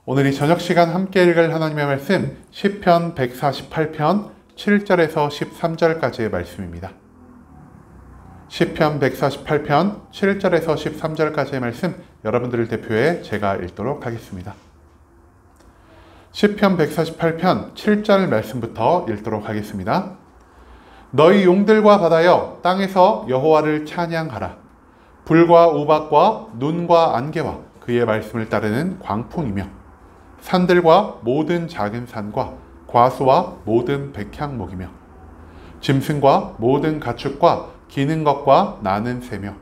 오늘 이 저녁 시간 함께 읽을 하나님의 말씀 시편 148편 7절에서 13절까지의 말씀입니다. 시편 148편 7절에서 13절까지의 말씀 여러분들을 대표해 제가 읽도록 하겠습니다. 시편 148편 7절 말씀부터 읽도록 하겠습니다. 너희 용들과 바다여 땅에서 여호와를 찬양하라. 불과 우박과 눈과 안개와 그의 말씀을 따르는 광풍이며 산들과 모든 작은 산과 과수와 모든 백향목이며 짐승과 모든 가축과 기는 것과 나는 새며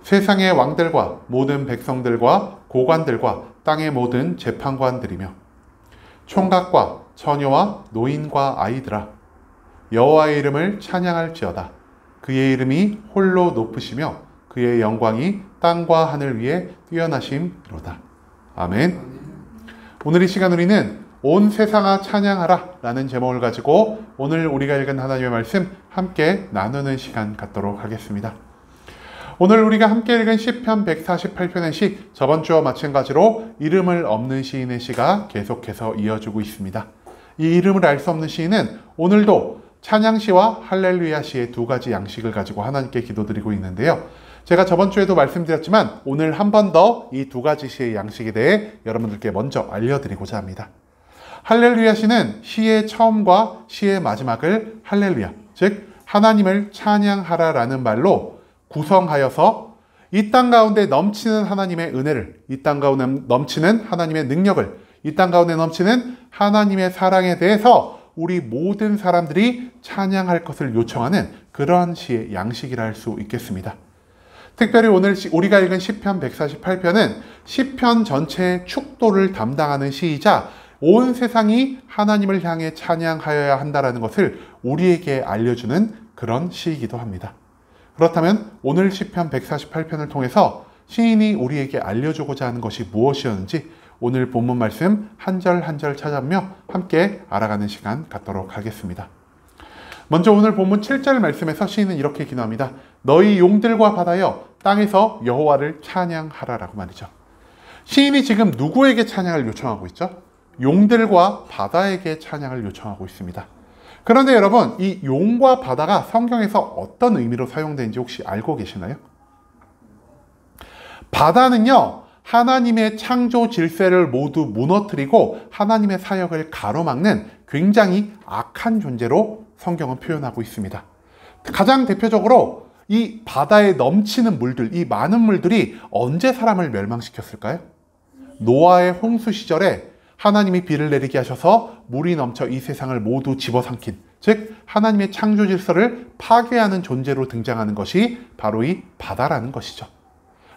세상의 왕들과 모든 백성들과 고관들과 땅의 모든 재판관들이며 총각과 처녀와 노인과 아이들아 여호와의 이름을 찬양할지어다. 그의 이름이 홀로 높으시며 그의 영광이 땅과 하늘 위에 뛰어나심이로다. 아멘. 오늘 이 시간 우리는 온 세상아 찬양하라 라는 제목을 가지고 오늘 우리가 읽은 하나님의 말씀 함께 나누는 시간 갖도록 하겠습니다. 오늘 우리가 함께 읽은 시편 148편의 시, 저번 주와 마찬가지로 이름을 없는 시인의 시가 계속해서 이어지고 있습니다. 이 이름을 알 수 없는 시인은 오늘도 찬양시와 할렐루야 시의 두 가지 양식을 가지고 하나님께 기도드리고 있는데요. 제가 저번 주에도 말씀드렸지만 오늘 한 번 더 이 두 가지 시의 양식에 대해 여러분들께 먼저 알려드리고자 합니다. 할렐루야 시는 시의 처음과 시의 마지막을 할렐루야, 즉 하나님을 찬양하라라는 말로 구성하여서 이 땅 가운데 넘치는 하나님의 은혜를, 이 땅 가운데 넘치는 하나님의 능력을, 이 땅 가운데 넘치는 하나님의 사랑에 대해서 우리 모든 사람들이 찬양할 것을 요청하는 그러한 시의 양식이라 할 수 있겠습니다. 특별히 오늘 우리가 읽은 시편 148편은 시편 전체의 축도를 담당하는 시이자 온 세상이 하나님을 향해 찬양하여야 한다는 것을 우리에게 알려주는 그런 시이기도 합니다. 그렇다면 오늘 시편 148편을 통해서 시인이 우리에게 알려주고자 하는 것이 무엇이었는지 오늘 본문 말씀 한 절 한 절 찾아보며 함께 알아가는 시간 갖도록 하겠습니다. 먼저 오늘 본문 7절 말씀에서 시인은 이렇게 기도합니다. 너희 용들과 바다여 땅에서 여호와를 찬양하라라고 말이죠. 시인이 지금 누구에게 찬양을 요청하고 있죠? 용들과 바다에게 찬양을 요청하고 있습니다. 그런데 여러분, 이 용과 바다가 성경에서 어떤 의미로 사용되는지 혹시 알고 계시나요? 바다는요, 하나님의 창조 질서를 모두 무너뜨리고 하나님의 사역을 가로막는 굉장히 악한 존재로 성경은 표현하고 있습니다. 가장 대표적으로 이 바다에 넘치는 물들, 이 많은 물들이 언제 사람을 멸망시켰을까요? 노아의 홍수 시절에 하나님이 비를 내리게 하셔서 물이 넘쳐 이 세상을 모두 집어삼킨, 즉 하나님의 창조 질서를 파괴하는 존재로 등장하는 것이 바로 이 바다라는 것이죠.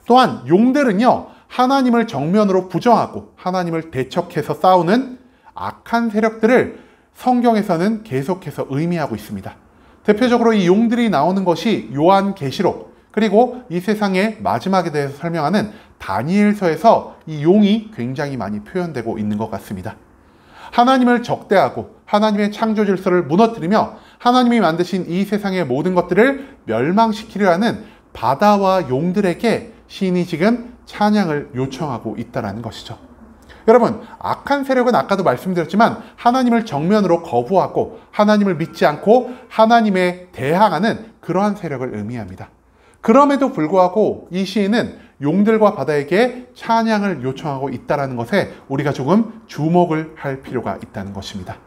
또한 용들은요, 하나님을 정면으로 부정하고 하나님을 대척해서 싸우는 악한 세력들을 성경에서는 계속해서 의미하고 있습니다. 대표적으로 이 용들이 나오는 것이 요한계시록, 그리고 이 세상의 마지막에 대해서 설명하는 다니엘서에서 이 용이 굉장히 많이 표현되고 있는 것 같습니다. 하나님을 적대하고 하나님의 창조 질서를 무너뜨리며 하나님이 만드신 이 세상의 모든 것들을 멸망시키려 하는 바다와 용들에게 시인이 지금 찬양을 요청하고 있다는 것이죠. 여러분, 악한 세력은 아까도 말씀드렸지만 하나님을 정면으로 거부하고 하나님을 믿지 않고 하나님에 대항하는 그러한 세력을 의미합니다. 그럼에도 불구하고 이 시인은 용들과 바다에게 찬양을 요청하고 있다는 것에 우리가 조금 주목을 할 필요가 있다는 것입니다.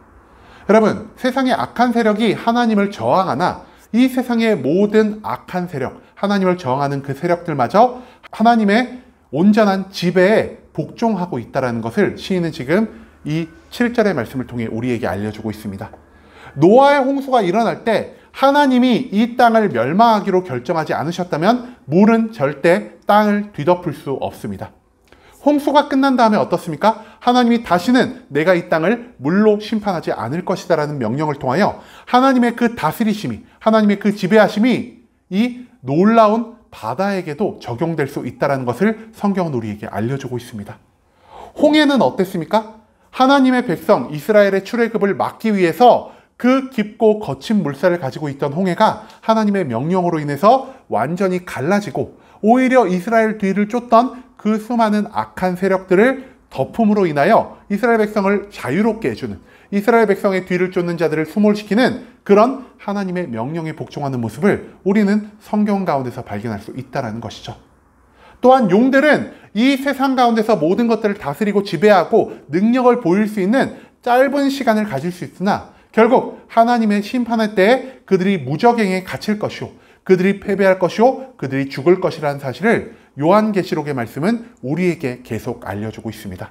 여러분, 세상의 악한 세력이 하나님을 저항하나 이 세상의 모든 악한 세력, 하나님을 저항하는 그 세력들마저 하나님의 온전한 지배에 복종하고 있다는 것을 시인은 지금 이 7절의 말씀을 통해 우리에게 알려주고 있습니다. 노아의 홍수가 일어날 때 하나님이 이 땅을 멸망하기로 결정하지 않으셨다면 물은 절대 땅을 뒤덮을 수 없습니다. 홍수가 끝난 다음에 어떻습니까? 하나님이 다시는 내가 이 땅을 물로 심판하지 않을 것이다 라는 명령을 통하여 하나님의 그 다스리심이, 하나님의 그 지배하심이 이 놀라운 바다에게도 적용될 수 있다는 것을 성경은 우리에게 알려주고 있습니다. 홍해는 어땠습니까? 하나님의 백성 이스라엘의 출애굽을 막기 위해서 그 깊고 거친 물살을 가지고 있던 홍해가 하나님의 명령으로 인해서 완전히 갈라지고 오히려 이스라엘 뒤를 쫓던 그 수많은 악한 세력들을 덮음으로 인하여 이스라엘 백성을 자유롭게 해주는, 이스라엘 백성의 뒤를 쫓는 자들을 수몰시키는 그런 하나님의 명령에 복종하는 모습을 우리는 성경 가운데서 발견할 수 있다는 것이죠. 또한 용들은 이 세상 가운데서 모든 것들을 다스리고 지배하고 능력을 보일 수 있는 짧은 시간을 가질 수 있으나 결국 하나님의 심판할 때 그들이 무적행에 갇힐 것이요, 그들이 패배할 것이요, 그들이 죽을 것이라는 사실을 요한계시록의 말씀은 우리에게 계속 알려주고 있습니다.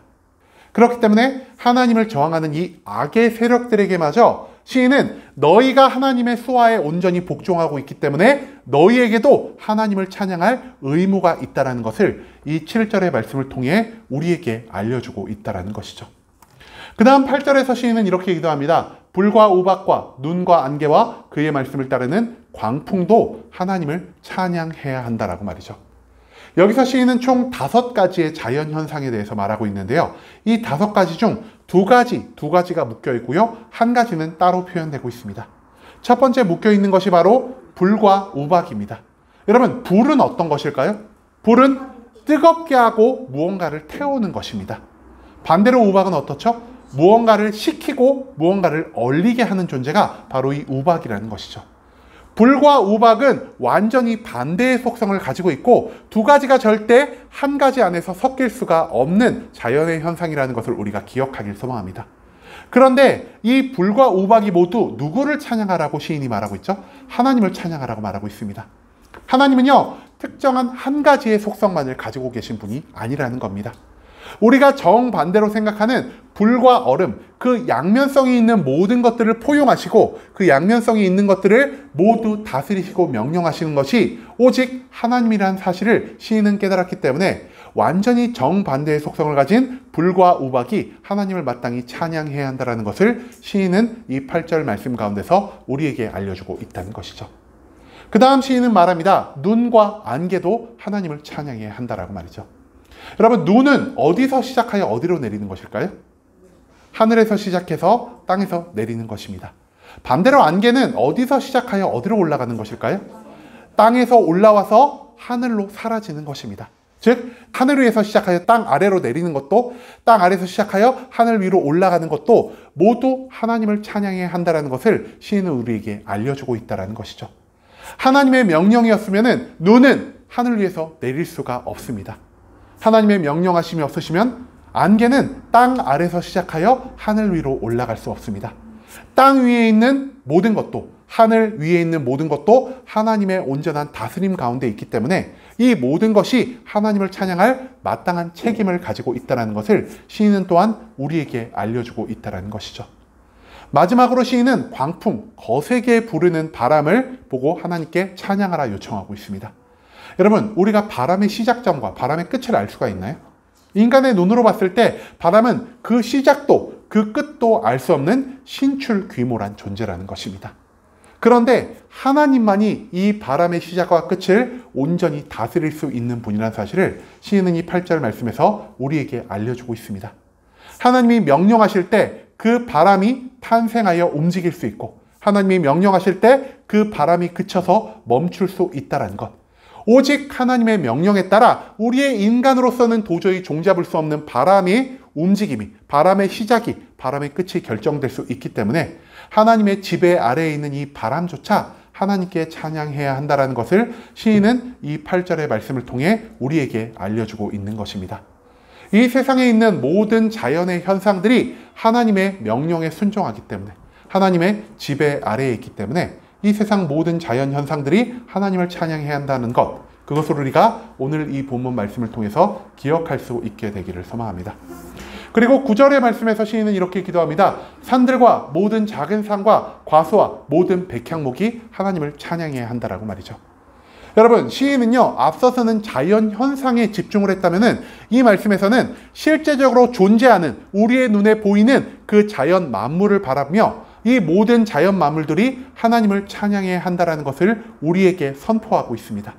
그렇기 때문에 하나님을 저항하는 이 악의 세력들에게마저 시인은 너희가 하나님의 수하에 온전히 복종하고 있기 때문에 너희에게도 하나님을 찬양할 의무가 있다는 것을 이 7절의 말씀을 통해 우리에게 알려주고 있다는 것이죠. 그 다음 8절에서 시인은 이렇게 기도합니다. 불과 우박과 눈과 안개와 그의 말씀을 따르는 광풍도 하나님을 찬양해야 한다라고 말이죠. 여기서 시인은 총 5가지의 자연현상에 대해서 말하고 있는데요. 이 5가지 중 두 가지가 묶여 있고요. 한 가지는 따로 표현되고 있습니다. 첫 번째 묶여 있는 것이 바로 불과 우박입니다. 여러분, 불은 어떤 것일까요? 불은 뜨겁게 하고 무언가를 태우는 것입니다. 반대로 우박은 어떻죠? 무언가를 식히고 무언가를 얼리게 하는 존재가 바로 이 우박이라는 것이죠. 불과 우박은 완전히 반대의 속성을 가지고 있고 두 가지가 절대 한 가지 안에서 섞일 수가 없는 자연의 현상이라는 것을 우리가 기억하길 소망합니다. 그런데 이 불과 우박이 모두 누구를 찬양하라고 시인이 말하고 있죠? 하나님을 찬양하라고 말하고 있습니다. 하나님은요, 특정한 한 가지의 속성만을 가지고 계신 분이 아니라는 겁니다. 우리가 정반대로 생각하는 불과 얼음, 그 양면성이 있는 모든 것들을 포용하시고 그 양면성이 있는 것들을 모두 다스리시고 명령하시는 것이 오직 하나님이라는 사실을 시인은 깨달았기 때문에 완전히 정반대의 속성을 가진 불과 우박이 하나님을 마땅히 찬양해야 한다는 것을 시인은 이 8절 말씀 가운데서 우리에게 알려주고 있다는 것이죠. 그 다음 시인은 말합니다. 눈과 안개도 하나님을 찬양해야 한다라고 말이죠. 여러분, 눈은 어디서 시작하여 어디로 내리는 것일까요? 하늘에서 시작해서 땅에서 내리는 것입니다. 반대로 안개는 어디서 시작하여 어디로 올라가는 것일까요? 땅에서 올라와서 하늘로 사라지는 것입니다. 즉, 하늘 위에서 시작하여 땅 아래로 내리는 것도, 땅 아래에서 시작하여 하늘 위로 올라가는 것도 모두 하나님을 찬양해야 한다는 것을 시인은 우리에게 알려주고 있다는 것이죠. 하나님의 명령이었으면 눈은 하늘 위에서 내릴 수가 없습니다. 하나님의 명령하심이 없으시면 안개는 땅 아래서 시작하여 하늘 위로 올라갈 수 없습니다. 땅 위에 있는 모든 것도, 하늘 위에 있는 모든 것도 하나님의 온전한 다스림 가운데 있기 때문에 이 모든 것이 하나님을 찬양할 마땅한 책임을 가지고 있다는 것을 시인은 또한 우리에게 알려주고 있다는 것이죠. 마지막으로 시인은 광풍, 거세게 부르는 바람을 보고 하나님께 찬양하라 요청하고 있습니다. 여러분, 우리가 바람의 시작점과 바람의 끝을 알 수가 있나요? 인간의 눈으로 봤을 때 바람은 그 시작도 그 끝도 알 수 없는 신출귀몰한 존재라는 것입니다. 그런데 하나님만이 이 바람의 시작과 끝을 온전히 다스릴 수 있는 분이라는 사실을 시인은 이 8절 말씀에서 우리에게 알려주고 있습니다. 하나님이 명령하실 때 그 바람이 탄생하여 움직일 수 있고 하나님이 명령하실 때 그 바람이 그쳐서 멈출 수 있다는 것. 오직 하나님의 명령에 따라 우리의 인간으로서는 도저히 종잡을 수 없는 바람의 움직임이, 바람의 시작이, 바람의 끝이 결정될 수 있기 때문에 하나님의 지배 아래에 있는 이 바람조차 하나님께 찬양해야 한다는 것을 시인은 이 8절의 말씀을 통해 우리에게 알려주고 있는 것입니다. 이 세상에 있는 모든 자연의 현상들이 하나님의 명령에 순종하기 때문에, 하나님의 지배 아래에 있기 때문에 이 세상 모든 자연 현상들이 하나님을 찬양해야 한다는 것, 그것을 우리가 오늘 이 본문 말씀을 통해서 기억할 수 있게 되기를 소망합니다. 그리고 9절의 말씀에서 시인은 이렇게 기도합니다. 산들과 모든 작은 산과 과수와 모든 백향목이 하나님을 찬양해야 한다라고 말이죠. 여러분, 시인은요, 앞서서는 자연 현상에 집중을 했다면은 이 말씀에서는 실제적으로 존재하는, 우리의 눈에 보이는 그 자연 만물을 바라며 이 모든 자연 만물들이 하나님을 찬양해야 한다는 것을 우리에게 선포하고 있습니다.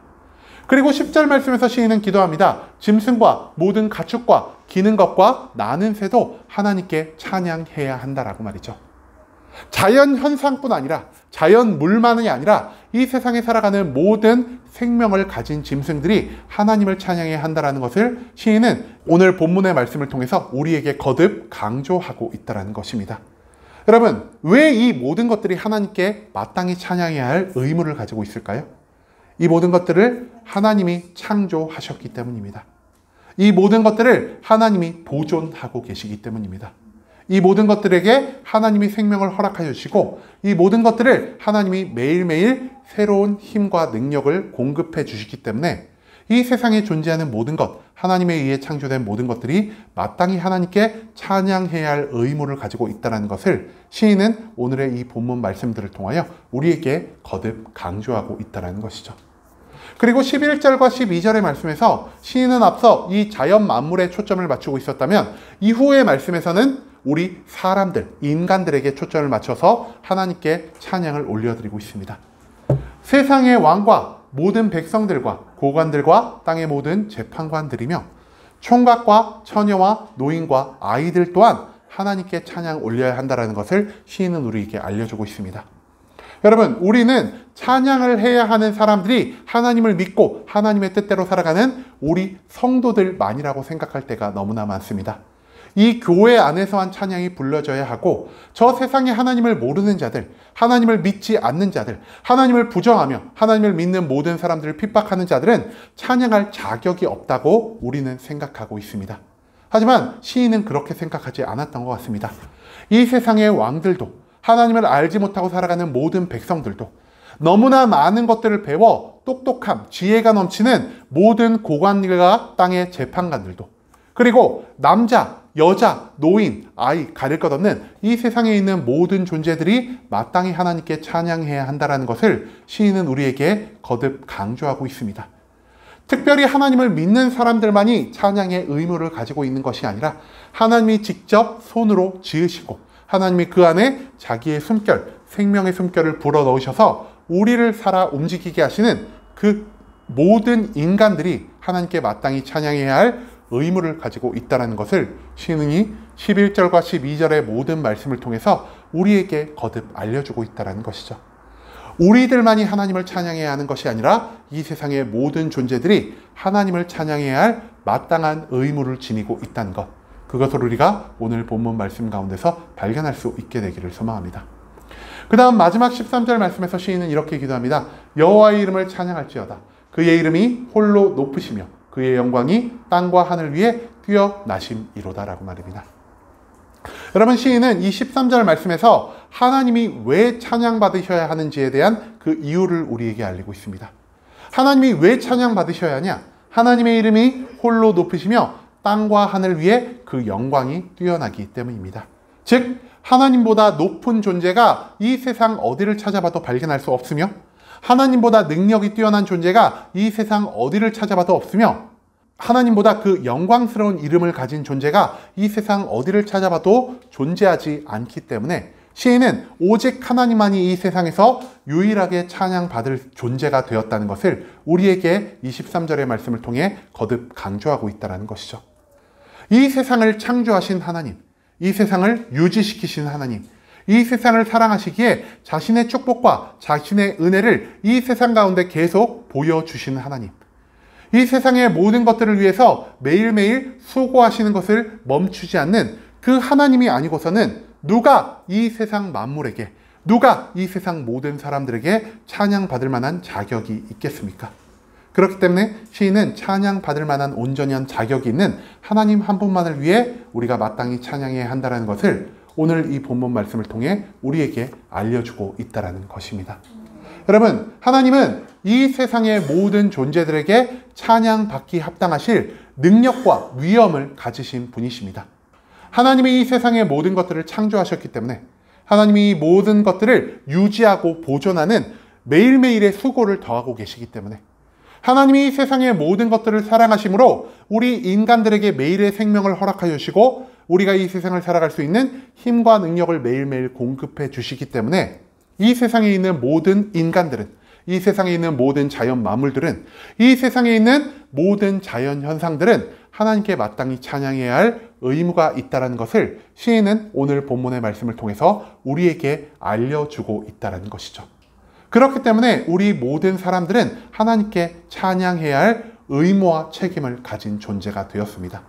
그리고 10절 말씀에서 시인은 기도합니다. 짐승과 모든 가축과 기는 것과 나는 새도 하나님께 찬양해야 한다라고 말이죠. 자연 현상뿐 아니라 자연 물만이 아니라 이 세상에 살아가는 모든 생명을 가진 짐승들이 하나님을 찬양해야 한다는 것을 시인은 오늘 본문의 말씀을 통해서 우리에게 거듭 강조하고 있다는 것입니다. 여러분, 왜 이 모든 것들이 하나님께 마땅히 찬양해야 할 의무를 가지고 있을까요? 이 모든 것들을 하나님이 창조하셨기 때문입니다. 이 모든 것들을 하나님이 보존하고 계시기 때문입니다. 이 모든 것들에게 하나님이 생명을 허락하여 주시고 이 모든 것들을 하나님이 매일매일 새로운 힘과 능력을 공급해 주시기 때문에 이 세상에 존재하는 모든 것, 하나님에 의해 창조된 모든 것들이 마땅히 하나님께 찬양해야 할 의무를 가지고 있다는 것을 시인은 오늘의 이 본문 말씀들을 통하여 우리에게 거듭 강조하고 있다는 것이죠. 그리고 11절과 12절의 말씀에서 시인은 앞서 이 자연 만물에 초점을 맞추고 있었다면 이후의 말씀에서는 우리 사람들, 인간들에게 초점을 맞춰서 하나님께 찬양을 올려드리고 있습니다. 세상의 왕과 모든 백성들과 고관들과 땅의 모든 재판관들이며 총각과 처녀와 노인과 아이들 또한 하나님께 찬양 올려야 한다는 것을 시인은 우리에게 알려주고 있습니다. 여러분, 우리는 찬양을 해야 하는 사람들이 하나님을 믿고 하나님의 뜻대로 살아가는 우리 성도들만이라고 생각할 때가 너무나 많습니다. 이 교회 안에서만 찬양이 불러져야 하고 저 세상에 하나님을 모르는 자들, 하나님을 믿지 않는 자들, 하나님을 부정하며 하나님을 믿는 모든 사람들을 핍박하는 자들은 찬양할 자격이 없다고 우리는 생각하고 있습니다. 하지만 시인은 그렇게 생각하지 않았던 것 같습니다. 이 세상의 왕들도 하나님을 알지 못하고 살아가는 모든 백성들도 너무나 많은 것들을 배워 똑똑함, 지혜가 넘치는 모든 고관들과 땅의 재판관들도 그리고 남자, 여자, 노인, 아이 가릴 것 없는 이 세상에 있는 모든 존재들이 마땅히 하나님께 찬양해야 한다는 것을 시인은 우리에게 거듭 강조하고 있습니다. 특별히 하나님을 믿는 사람들만이 찬양의 의무를 가지고 있는 것이 아니라 하나님이 직접 손으로 지으시고 하나님이 그 안에 자기의 숨결, 생명의 숨결을 불어넣으셔서 우리를 살아 움직이게 하시는 그 모든 인간들이 하나님께 마땅히 찬양해야 할 의무를 가지고 있다는 것을 시인이 11절과 12절의 모든 말씀을 통해서 우리에게 거듭 알려주고 있다는 것이죠. 우리들만이 하나님을 찬양해야 하는 것이 아니라 이 세상의 모든 존재들이 하나님을 찬양해야 할 마땅한 의무를 지니고 있다는 것, 그것을 우리가 오늘 본문 말씀 가운데서 발견할 수 있게 되기를 소망합니다. 그 다음 마지막 13절 말씀에서 시인은 이렇게 기도합니다. 여호와의 이름을 찬양할지어다. 그의 이름이 홀로 높으시며 그의 영광이 땅과 하늘 위에 뛰어나심이로다 라고 말입니다. 여러분, 시인은 이 13절 말씀에서 하나님이 왜 찬양받으셔야 하는지에 대한 그 이유를 우리에게 알리고 있습니다. 하나님이 왜 찬양받으셔야 하냐? 하나님의 이름이 홀로 높으시며 땅과 하늘 위에 그 영광이 뛰어나기 때문입니다. 즉, 하나님보다 높은 존재가 이 세상 어디를 찾아봐도 발견할 수 없으며 하나님보다 능력이 뛰어난 존재가 이 세상 어디를 찾아봐도 없으며 하나님보다 그 영광스러운 이름을 가진 존재가 이 세상 어디를 찾아봐도 존재하지 않기 때문에 시인은 오직 하나님만이 이 세상에서 유일하게 찬양받을 존재가 되었다는 것을 우리에게 23절의 말씀을 통해 거듭 강조하고 있다는 것이죠. 이 세상을 창조하신 하나님, 이 세상을 유지시키신 하나님, 이 세상을 사랑하시기에 자신의 축복과 자신의 은혜를 이 세상 가운데 계속 보여주시는 하나님, 이 세상의 모든 것들을 위해서 매일매일 수고하시는 것을 멈추지 않는 그 하나님이 아니고서는 누가 이 세상 만물에게, 누가 이 세상 모든 사람들에게 찬양받을 만한 자격이 있겠습니까? 그렇기 때문에 시인은 찬양받을 만한 온전한 자격이 있는 하나님 한 분만을 위해 우리가 마땅히 찬양해야 한다는 것을 오늘 이 본문 말씀을 통해 우리에게 알려주고 있다는 것입니다. 여러분, 하나님은 이 세상의 모든 존재들에게 찬양받기 합당하실 능력과 위엄을 가지신 분이십니다. 하나님이 이 세상의 모든 것들을 창조하셨기 때문에 하나님이 이 모든 것들을 유지하고 보존하는 매일매일의 수고를 더하고 계시기 때문에 하나님이 이 세상의 모든 것들을 사랑하심으로 우리 인간들에게 매일의 생명을 허락하여 주시고 우리가 이 세상을 살아갈 수 있는 힘과 능력을 매일매일 공급해 주시기 때문에 이 세상에 있는 모든 인간들은, 이 세상에 있는 모든 자연 만물들은, 이 세상에 있는 모든 자연 현상들은 하나님께 마땅히 찬양해야 할 의무가 있다는 것을 시인은 오늘 본문의 말씀을 통해서 우리에게 알려주고 있다는 것이죠. 그렇기 때문에 우리 모든 사람들은 하나님께 찬양해야 할 의무와 책임을 가진 존재가 되었습니다.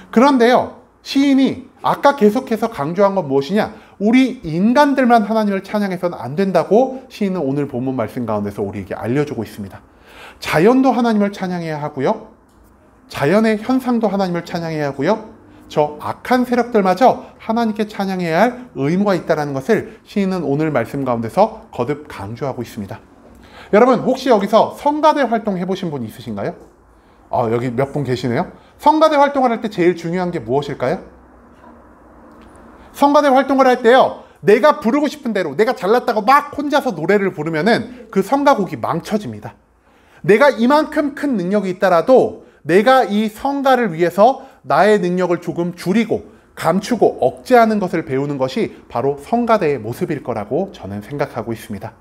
그런데요, 시인이 아까 계속해서 강조한 건 무엇이냐? 우리 인간들만 하나님을 찬양해서는 안 된다고 시인은 오늘 본문 말씀 가운데서 우리에게 알려주고 있습니다. 자연도 하나님을 찬양해야 하고요. 자연의 현상도 하나님을 찬양해야 하고요. 저 악한 세력들마저 하나님께 찬양해야 할 의무가 있다는 것을 시인은 오늘 말씀 가운데서 거듭 강조하고 있습니다. 여러분, 혹시 여기서 성가대 활동 해보신 분 있으신가요? 여기 몇 분 계시네요. 성가대 활동을 할 때 제일 중요한 게 무엇일까요? 성가대 활동을 할 때요, 내가 부르고 싶은 대로, 내가 잘났다고 막 혼자서 노래를 부르면은 그 성가곡이 망쳐집니다. 내가 이만큼 큰 능력이 있더라도 내가 이 성가를 위해서 나의 능력을 조금 줄이고 감추고 억제하는 것을 배우는 것이 바로 성가대의 모습일 거라고 저는 생각하고 있습니다.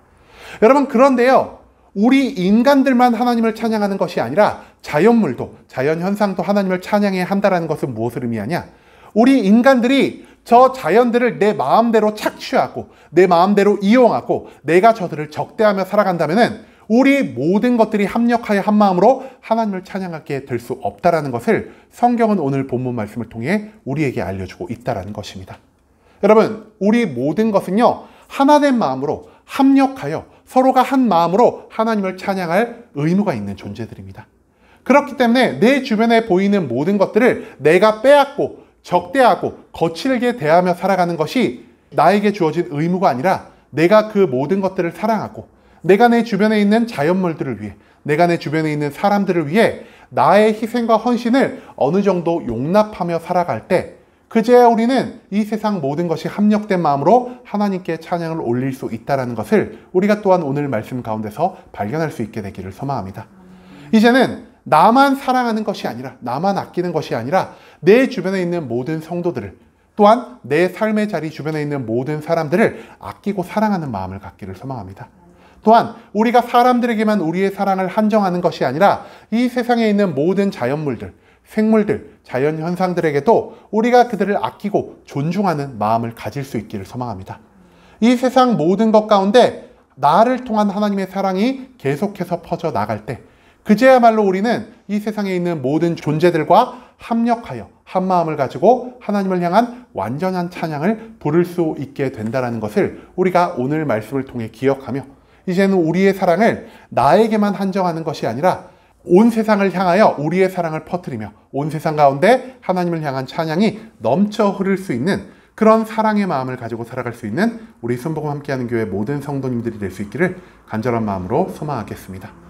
여러분, 그런데요, 우리 인간들만 하나님을 찬양하는 것이 아니라 자연물도, 자연현상도 하나님을 찬양해야 한다는 것은 무엇을 의미하냐? 우리 인간들이 저 자연들을 내 마음대로 착취하고 내 마음대로 이용하고 내가 저들을 적대하며 살아간다면은 우리 모든 것들이 합력하여 한 마음으로 하나님을 찬양하게 될 수 없다는 것을 성경은 오늘 본문 말씀을 통해 우리에게 알려주고 있다는 것입니다. 여러분, 우리 모든 것은요, 하나된 마음으로 합력하여 서로가 한 마음으로 하나님을 찬양할 의무가 있는 존재들입니다. 그렇기 때문에 내 주변에 보이는 모든 것들을 내가 빼앗고 적대하고 거칠게 대하며 살아가는 것이 나에게 주어진 의무가 아니라 내가 그 모든 것들을 사랑하고 내가 내 주변에 있는 자연물들을 위해, 내가 내 주변에 있는 사람들을 위해 나의 희생과 헌신을 어느 정도 용납하며 살아갈 때 그제야 우리는 이 세상 모든 것이 합력된 마음으로 하나님께 찬양을 올릴 수 있다는 것을 우리가 또한 오늘 말씀 가운데서 발견할 수 있게 되기를 소망합니다. 이제는 나만 사랑하는 것이 아니라, 나만 아끼는 것이 아니라 내 주변에 있는 모든 성도들을, 또한 내 삶의 자리 주변에 있는 모든 사람들을 아끼고 사랑하는 마음을 갖기를 소망합니다. 또한 우리가 사람들에게만 우리의 사랑을 한정하는 것이 아니라 이 세상에 있는 모든 자연물들, 생물들, 자연현상들에게도 우리가 그들을 아끼고 존중하는 마음을 가질 수 있기를 소망합니다. 이 세상 모든 것 가운데 나를 통한 하나님의 사랑이 계속해서 퍼져 나갈 때 그제야말로 우리는 이 세상에 있는 모든 존재들과 합력하여 한 마음을 가지고 하나님을 향한 완전한 찬양을 부를 수 있게 된다는 것을 우리가 오늘 말씀을 통해 기억하며 이제는 우리의 사랑을 나에게만 한정하는 것이 아니라 온 세상을 향하여 우리의 사랑을 퍼뜨리며 온 세상 가운데 하나님을 향한 찬양이 넘쳐 흐를 수 있는 그런 사랑의 마음을 가지고 살아갈 수 있는 우리 순복음 함께하는 교회 모든 성도님들이 될 수 있기를 간절한 마음으로 소망하겠습니다.